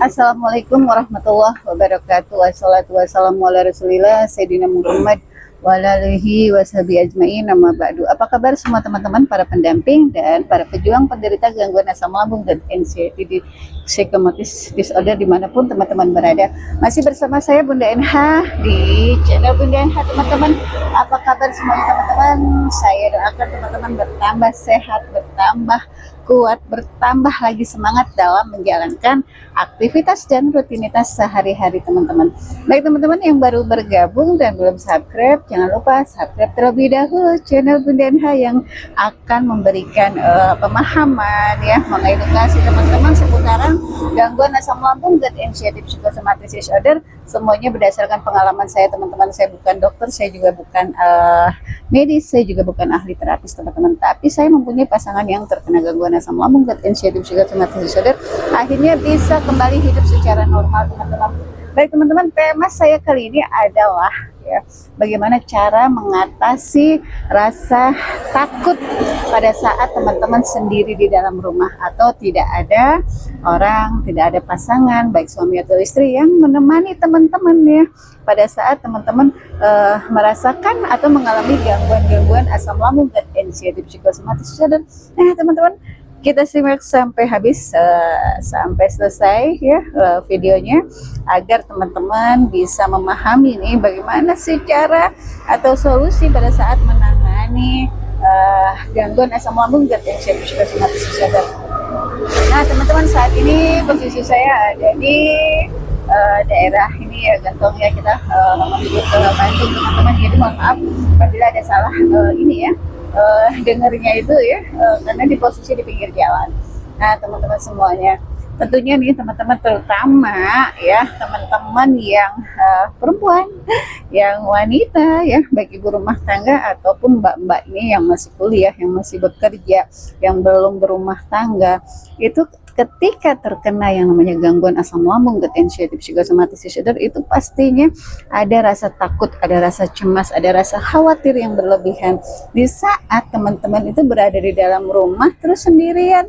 Assalamualaikum warahmatullahi wabarakatuh. Wassalatu wassalamu ala rasulillah Sayyidina Muhammad wa ala alihi washabihi ajma'in, amma ba'du. Apa kabar semua teman-teman, para pendamping dan para pejuang penderita gangguan asam lambung dan anxiety di psychomotor disorder dimanapun teman-teman berada. Masih bersama saya Bunda NH di channel Bunda NH teman-teman. Apa kabar semuanya teman-teman? Saya doakan teman-teman bertambah sehat, bertambah kuat, bertambah lagi semangat dalam menjalankan aktivitas dan rutinitas sehari-hari teman-teman. Baik teman-teman yang baru bergabung dan belum subscribe, jangan lupa subscribe terlebih dahulu channel Bunda NH yang akan memberikan pemahaman ya, mengedukasi teman-teman seputaran gangguan asam lambung dan anxiety psychosomatic disorder. Semuanya berdasarkan pengalaman saya teman-teman. Saya bukan dokter, saya juga bukan medis, saya juga bukan ahli terapis teman-teman, tapi saya mempunyai pasangan yang terkena gangguan asam lambung dan anxiety psychosomatic disorder, akhirnya bisa kembali hidup secara normal teman-teman. Baik teman-teman, tema saya kali ini adalah ya, bagaimana cara mengatasi rasa takut pada saat teman-teman sendiri di dalam rumah atau tidak ada orang, tidak ada pasangan baik suami atau istri yang menemani teman-teman ya, pada saat teman-teman merasakan atau mengalami gangguan-gangguan asam lambung dan anxiety psychosomatic disorder. Nah teman-teman, kita simak sampai habis, sampai selesai ya videonya, agar teman-teman bisa memahami nih bagaimana sih cara atau solusi pada saat menangani gangguan asam lambung dan anxiety psychosomatic disorder. Nah teman-teman, saat ini posisi saya ada di daerah ini ya, Gantong ya, kita menuju ke Bandung teman-teman. Jadi mohon maaf apabila ada salah ini ya, dengernya itu ya, karena di posisi di pinggir jalan. Nah teman-teman semuanya, tentunya nih teman-teman, terutama ya teman-teman yang perempuan, yang wanita ya, baik ibu rumah tangga ataupun mbak-mbak ini yang masih kuliah, yang masih bekerja, yang belum berumah tangga, itu ketika terkena yang namanya gangguan asam lambung dan anxiety psychosomatic disorder, itu pastinya ada rasa takut, ada rasa cemas, ada rasa khawatir yang berlebihan di saat teman-teman itu berada di dalam rumah terus sendirian.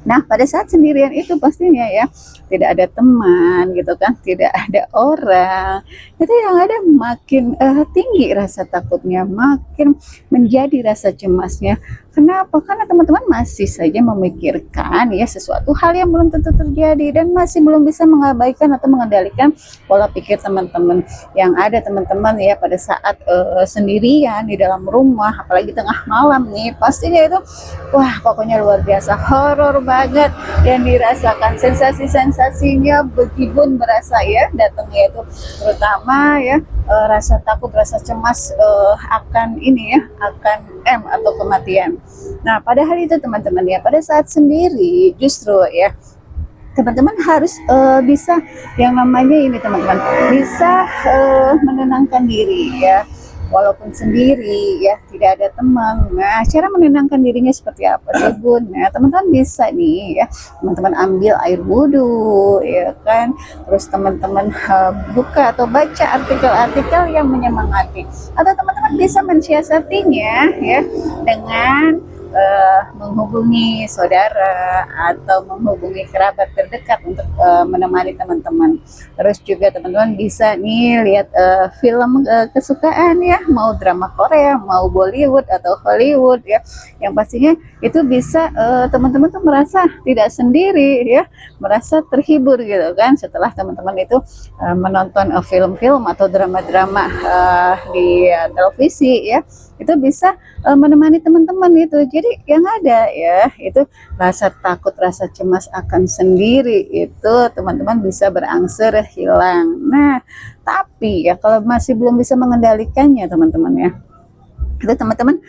Nah pada saat sendirian itu pastinya ya, tidak ada teman gitu kan, tidak ada orang, itu yang ada makin tinggi rasa takutnya, makin menjadi rasa cemasnya. Kenapa? Karena teman-teman masih saja memikirkan ya sesuatu hal yang belum tentu terjadi, dan masih belum bisa mengabaikan atau mengendalikan pola pikir teman-teman. Yang ada teman-teman ya pada saat sendirian di dalam rumah, apalagi tengah malam nih, pastinya itu wah pokoknya luar biasa horor banget, dan dirasakan sensasi-sensasinya begibun berasa ya datangnya itu, terutama ya rasa takut, rasa cemas akan ini ya, akan atau kematian. Nah padahal itu teman-teman ya, pada saat sendiri justru ya teman-teman harus bisa yang namanya ini teman-teman, bisa menenangkan diri ya, walaupun sendiri ya, tidak ada teman. Nah cara menenangkan dirinya seperti apa sih Bun? Nah teman-teman bisa nih ya, teman-teman ambil air wudhu ya kan, terus teman-teman buka atau baca artikel-artikel yang menyemangati, atau teman-teman bisa mensiasatinya ya dengan menghubungi saudara atau menghubungi kerabat terdekat untuk menemani teman-teman. Terus juga teman-teman bisa nih lihat film kesukaan ya, mau drama Korea, mau Bollywood atau Hollywood ya, yang pastinya itu bisa teman-teman tuh merasa tidak sendiri ya, merasa terhibur gitu kan, setelah teman-teman itu menonton film-film atau drama-drama di televisi ya, itu bisa menemani teman-teman itu. Jadi yang ada ya, itu rasa takut, rasa cemas akan sendiri itu teman-teman bisa berangsur hilang. Nah tapi ya kalau masih belum bisa mengendalikannya teman-teman ya, itu teman-teman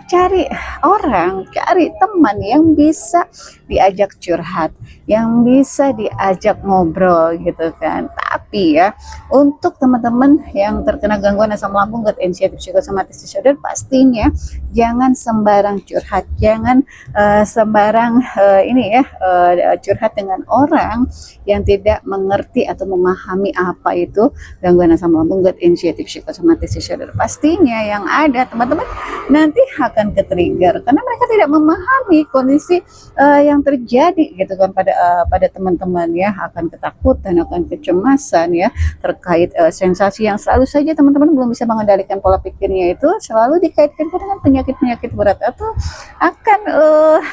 cari orang, cari teman yang bisa diajak curhat, yang bisa diajak ngobrol gitu kan. Tapi ya untuk teman-teman yang terkena gangguan asam lambung dan anxiety psychosomatic disorder, pastinya jangan sembarang curhat, jangan sembarang ini ya, curhat dengan orang yang tidak mengerti atau memahami apa itu gangguan asam lambung dan anxiety psychosomatic disorder. Pastinya yang ada teman-teman nanti akan ke-trigger karena mereka tidak memahami kondisi yang terjadi gitu kan pada teman-teman ya, akan ketakutan, akan kecemasan ya terkait sensasi yang selalu saja teman-teman belum bisa mengendalikan pola pikirnya, itu selalu dikaitkan dengan penyakit-penyakit berat atau akan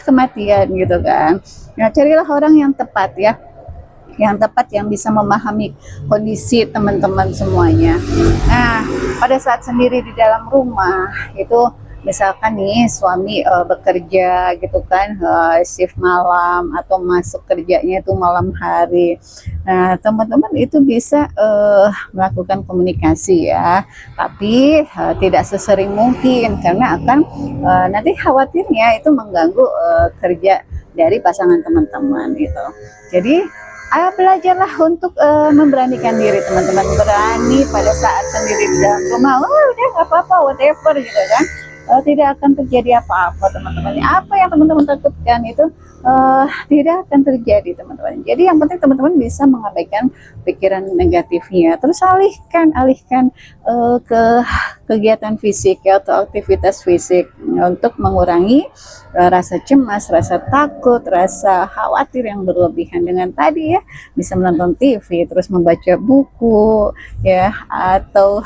kematian gitu kan. Nah, carilah orang yang tepat ya, yang tepat, yang bisa memahami kondisi teman-teman semuanya. Nah, pada saat sendiri di dalam rumah itu misalkan nih suami bekerja gitu kan, shift malam atau masuk kerjanya itu malam hari. Nah, teman-teman itu bisa melakukan komunikasi ya, tapi tidak sesering mungkin karena akan nanti khawatirnya itu mengganggu kerja dari pasangan teman-teman gitu. Jadi belajarlah untuk memberanikan diri teman-teman, berani pada saat sendiri di dalam rumah. Udah nggak apa-apa, whatever gitu kan. Tidak akan terjadi apa-apa teman-teman. Apa yang teman-teman takutkan itu tidak akan terjadi teman-teman. Jadi yang penting teman-teman bisa mengabaikan pikiran negatifnya, terus alihkan ke kegiatan fisik ya, atau aktivitas fisik untuk mengurangi rasa cemas, rasa takut, rasa khawatir yang berlebihan. Dengan tadi ya bisa menonton TV, terus membaca buku ya, atau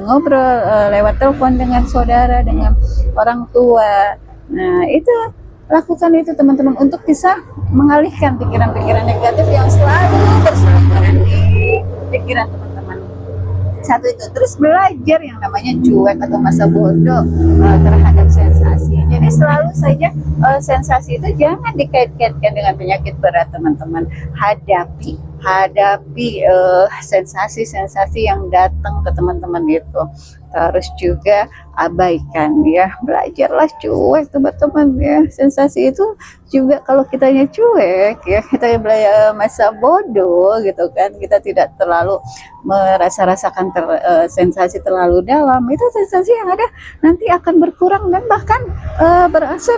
ngobrol lewat telepon dengan saudara, dengan orang tua. Nah, itu lakukan itu teman-teman untuk bisa mengalihkan pikiran-pikiran negatif yang selalu berseliweran di pikiran teman-teman. Satu itu, terus belajar yang namanya cuek atau masa bodoh terhadap sensasi. Jadi selalu saja sensasi itu jangan dikait-kaitkan dengan penyakit berat teman-teman. Hadapi sensasi-sensasi yang datang ke teman-teman itu. Terus juga abaikan ya, belajarlah cuek teman-teman ya. Sensasi itu juga kalau kitanya cuek ya, kita belajar masa bodoh gitu kan, kita tidak terlalu rasakan sensasi terlalu dalam, itu sensasi yang ada nanti akan berkurang dan bahkan berangsur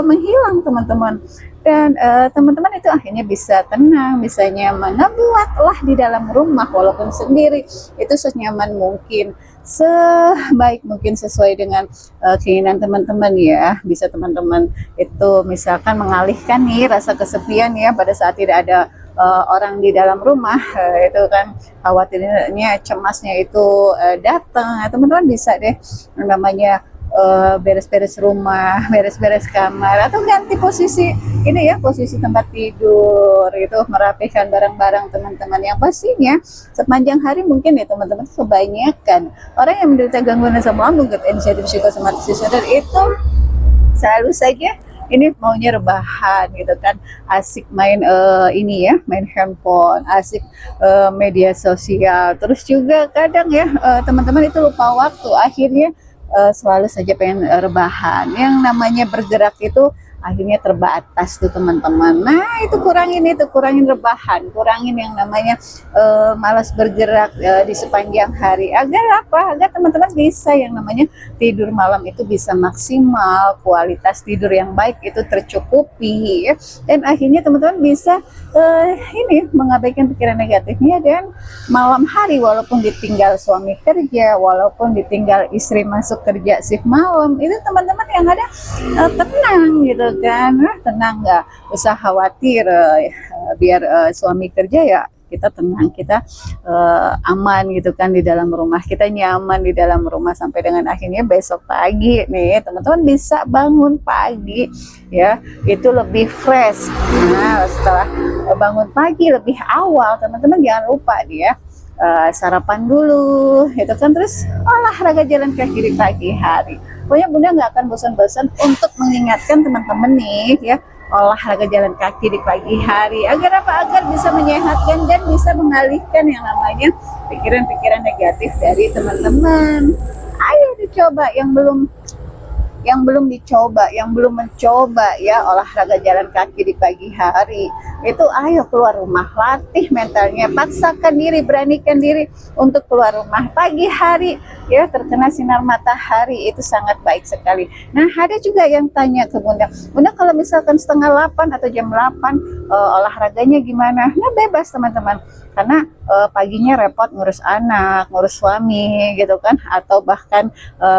menghilang teman-teman. Dan teman-teman itu akhirnya bisa tenang, bisa nyaman. Nah, buatlah di dalam rumah walaupun sendiri itu senyaman mungkin, sebaik mungkin sesuai dengan keinginan teman-teman ya. Bisa teman-teman itu misalkan mengalihkan nih rasa kesepian ya pada saat tidak ada orang di dalam rumah, itu kan khawatirnya, cemasnya itu datang. Teman-teman bisa deh namanya beres-beres rumah, beres-beres kamar, atau ganti posisi ini ya, posisi tempat tidur itu, merapikan barang-barang teman-teman yang pastinya sepanjang hari mungkin ya teman-teman kebanyakan orang yang menderita gangguan asam lambung, anxiety, psikosomatis disorder itu selalu saja ini maunya rebahan gitu kan, asik main ini ya, main handphone, asik media sosial, terus juga kadang ya teman-teman itu lupa waktu, akhirnya selalu saja pengen rebahan. Yang namanya bergerak itu akhirnya terbatas tuh teman-teman. Nah, itu kurangin rebahan, kurangin yang namanya malas bergerak di sepanjang hari. Agar apa? Agar teman-teman bisa yang namanya tidur malam itu bisa maksimal, kualitas tidur yang baik itu tercukupi ya. Dan akhirnya teman-teman bisa ini mengabaikan pikiran negatifnya, dan malam hari walaupun ditinggal suami kerja, walaupun ditinggal istri masuk kerja shift malam, itu teman-teman yang ada tenang gitu kan, tenang, nggak usah khawatir biar suami kerja ya, kita tenang, kita aman gitu kan di dalam rumah, kita nyaman di dalam rumah sampai dengan akhirnya besok pagi nih teman-teman bisa bangun pagi ya, itu lebih fresh. Nah, setelah bangun pagi lebih awal teman-teman jangan lupa dia sarapan dulu itu kan, terus olahraga jalan kaki di pagi hari. Pokoknya Bunda nggak akan bosan-bosan untuk mengingatkan teman-teman nih ya, olahraga jalan kaki di pagi hari. Agar apa? Agar bisa menyehatkan dan bisa mengalihkan yang namanya pikiran-pikiran negatif dari teman-teman. Ayo dicoba, yang belum yang belum dicoba, yang belum mencoba ya olahraga jalan kaki di pagi hari, itu ayo keluar rumah, latih mentalnya, paksakan diri, beranikan diri untuk keluar rumah pagi hari ya, terkena sinar matahari itu sangat baik sekali. Nah, ada juga yang tanya ke Bunda, Bunda kalau misalkan setengah 8 atau jam 8 olahraganya gimana? Nah, bebas teman-teman, karena paginya repot ngurus anak, ngurus suami gitu kan, atau bahkan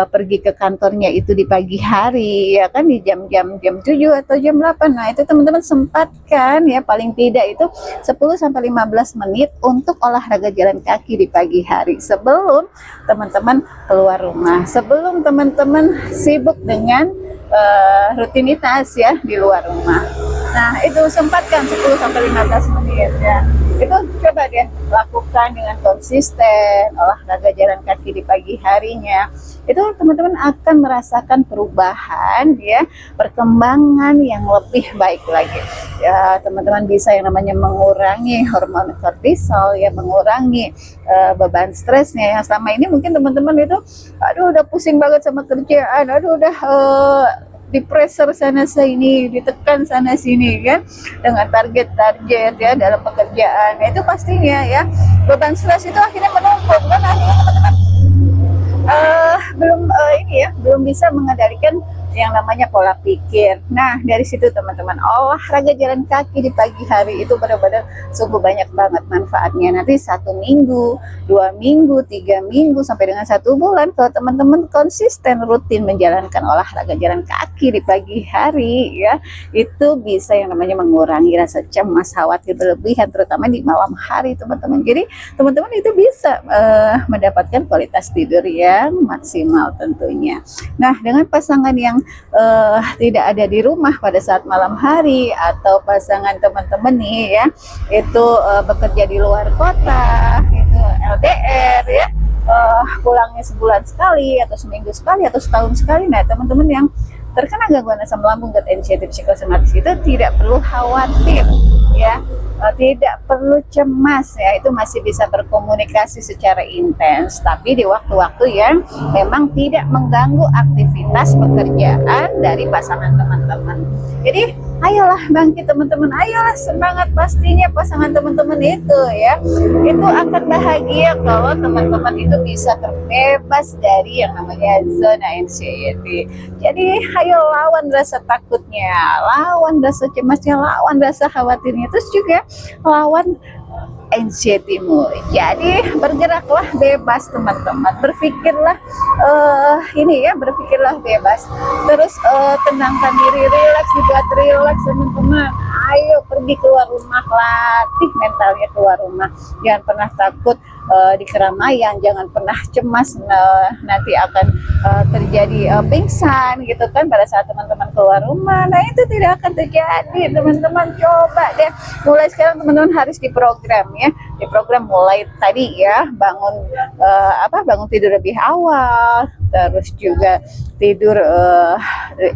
pergi ke kantornya itu di pagi hari ya kan, di jam 7 atau jam 8. Nah, itu teman-teman sempatkan ya, paling tidak itu 10 sampai 15 menit untuk olahraga jalan kaki di pagi hari sebelum teman-teman keluar rumah, sebelum teman-teman sibuk dengan rutinitas ya di luar rumah. Nah, itu sempatkan 10 sampai 15 menit ya. Itu coba deh lakukan dengan konsisten olahraga jalan kaki di pagi harinya. Itu teman-teman akan merasakan perubahan ya, perkembangan yang lebih baik lagi. Ya, teman-teman bisa yang namanya mengurangi hormon kortisol ya, mengurangi beban stresnya yang selama ini mungkin teman-teman itu aduh udah pusing banget sama kerjaan, aduh udah di pressure sana sini, ditekan sana sini kan, dengan target-target ya dalam pekerjaan. Nah, itu pastinya ya beban stres itu akhirnya menumpuk kan, akhirnya teman-teman belum bisa mengendalikan yang namanya pola pikir. Nah, dari situ teman-teman, olahraga jalan kaki di pagi hari itu benar-benar sungguh banyak banget manfaatnya. Nanti 1 minggu, 2 minggu, 3 minggu sampai dengan 1 bulan kalau teman-teman konsisten rutin menjalankan olahraga jalan kaki di pagi hari ya, itu bisa yang namanya mengurangi rasa cemas, khawatir berlebihan terutama di malam hari teman-teman. Jadi teman-teman itu bisa mendapatkan kualitas tidur yang maksimal tentunya. Nah, dengan pasangan yang tidak ada di rumah pada saat malam hari, atau pasangan teman-teman nih ya itu bekerja di luar kota, itu LDR ya, pulangnya sebulan sekali atau seminggu sekali atau setahun sekali. Nah, teman-teman yang terkena gangguan asam lambung dan anxiety psikosomatis itu tidak perlu khawatir ya, tidak perlu cemas ya, itu masih bisa berkomunikasi secara intens tapi di waktu-waktu yang memang tidak mengganggu aktivitas pekerjaan dari pasangan teman-teman. Jadi ayolah bangkit teman-teman, ayolah semangat, pastinya pasangan teman-teman itu ya, itu akan bahagia kalau teman-teman itu bisa terbebas dari yang namanya zona anxiety. Jadi ayo lawan rasa takutnya, lawan rasa cemasnya, lawan rasa khawatirnya, terus juga lawan anxiety-mu. Jadi bergeraklah bebas teman-teman, berpikirlah berpikirlah bebas, terus tenangkan diri, dibuat rileks teman-teman. Ayo pergi keluar rumah, latih mentalnya keluar rumah, jangan pernah takut di keramaian, jangan pernah cemas nanti akan terjadi pingsan gitu kan pada saat teman-teman keluar rumah. Nah, itu tidak akan terjadi teman-teman. Coba deh mulai sekarang teman-teman harus diprogram ya, diprogram mulai tadi ya, bangun tidur lebih awal, terus juga tidur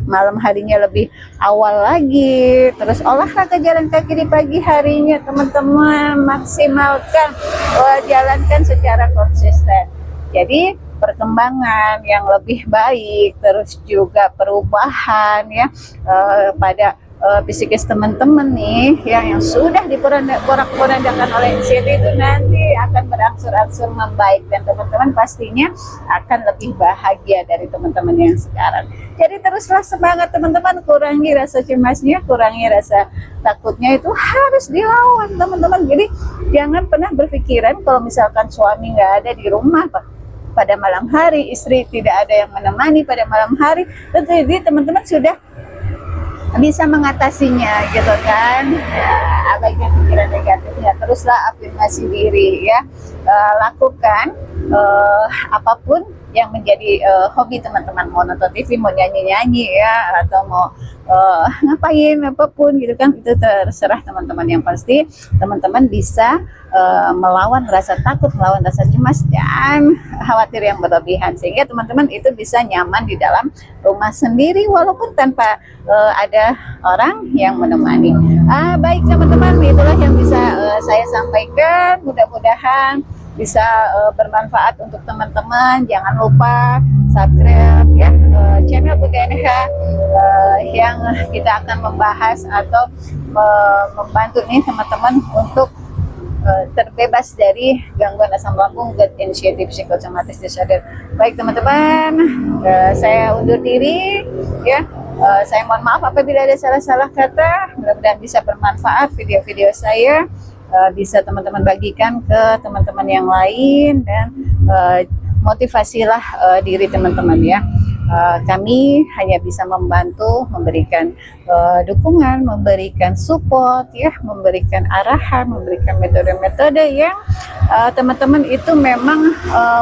malam harinya lebih awal lagi, terus olahraga jalan kaki di pagi harinya teman-teman maksimalkan, jalankan secara konsisten. Jadi perkembangan yang lebih baik, terus juga perubahan ya pada psikis teman-teman nih yang sudah diporak-porandakan oleh anxiety itu nanti akan berangsur-angsur membaik, dan teman-teman pastinya akan lebih bahagia dari teman-teman yang sekarang. Jadi teruslah semangat teman-teman, kurangi rasa cemasnya, kurangi rasa takutnya, itu harus dilawan teman-teman. Jadi jangan pernah berpikiran kalau misalkan suami nggak ada di rumah pada malam hari, istri tidak ada yang menemani pada malam hari, jadi teman-teman sudah bisa mengatasinya gitu kan ya, abaikan pikiran negatifnya, teruslah afirmasi diri ya, lakukan apapun yang menjadi hobi teman-teman, mau nonton TV, mau nyanyi-nyanyi ya, atau mau ngapain apapun gitu kan, itu terserah teman-teman. Yang pasti teman-teman bisa melawan rasa takut, melawan rasa cemas dan khawatir yang berlebihan, sehingga teman-teman itu bisa nyaman di dalam rumah sendiri walaupun tanpa ada orang yang menemani. Baik teman-teman, itulah yang bisa saya sampaikan. Mudah-mudahan bisa bermanfaat untuk teman-teman. Jangan lupa subscribe ya channel BKNH yang kita akan membahas atau membantu nih teman-teman untuk terbebas dari gangguan asam lambung, gut initiative psychosomatic disorder. Baik teman-teman, saya undur diri ya. Saya mohon maaf apabila ada salah-salah kata. Mudah-mudahan bisa bermanfaat video-video saya, bisa teman-teman bagikan ke teman-teman yang lain, dan motivasilah diri teman-teman ya. Kami hanya bisa membantu, memberikan dukungan, memberikan support ya, memberikan arahan, memberikan metode-metode yang teman-teman itu memang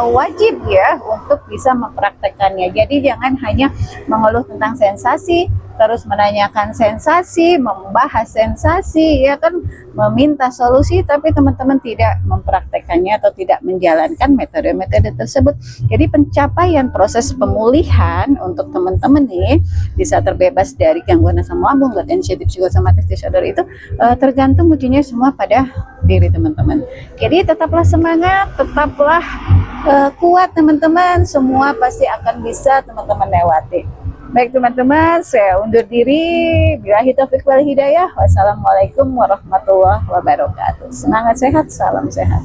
wajib ya untuk bisa mempraktekannya. Jadi jangan hanya mengeluh tentang sensasi, terus menanyakan sensasi, membahas sensasi, ya kan, meminta solusi, tapi teman-teman tidak mempraktekannya atau tidak menjalankan metode-metode tersebut. Jadi pencapaian proses pemulihan untuk teman-teman nih bisa terbebas dari gangguan asam lambung, gut initiative psychosomatic disorder itu tergantung ujungnya semua pada diri teman-teman. Jadi tetaplah semangat, tetaplah kuat teman-teman, semua pasti akan bisa teman-teman lewati. Baik teman-teman, saya undur diri. Billahi taufiq wal hidayah. Wassalamualaikum warahmatullahi wabarakatuh. Semangat sehat, salam sehat.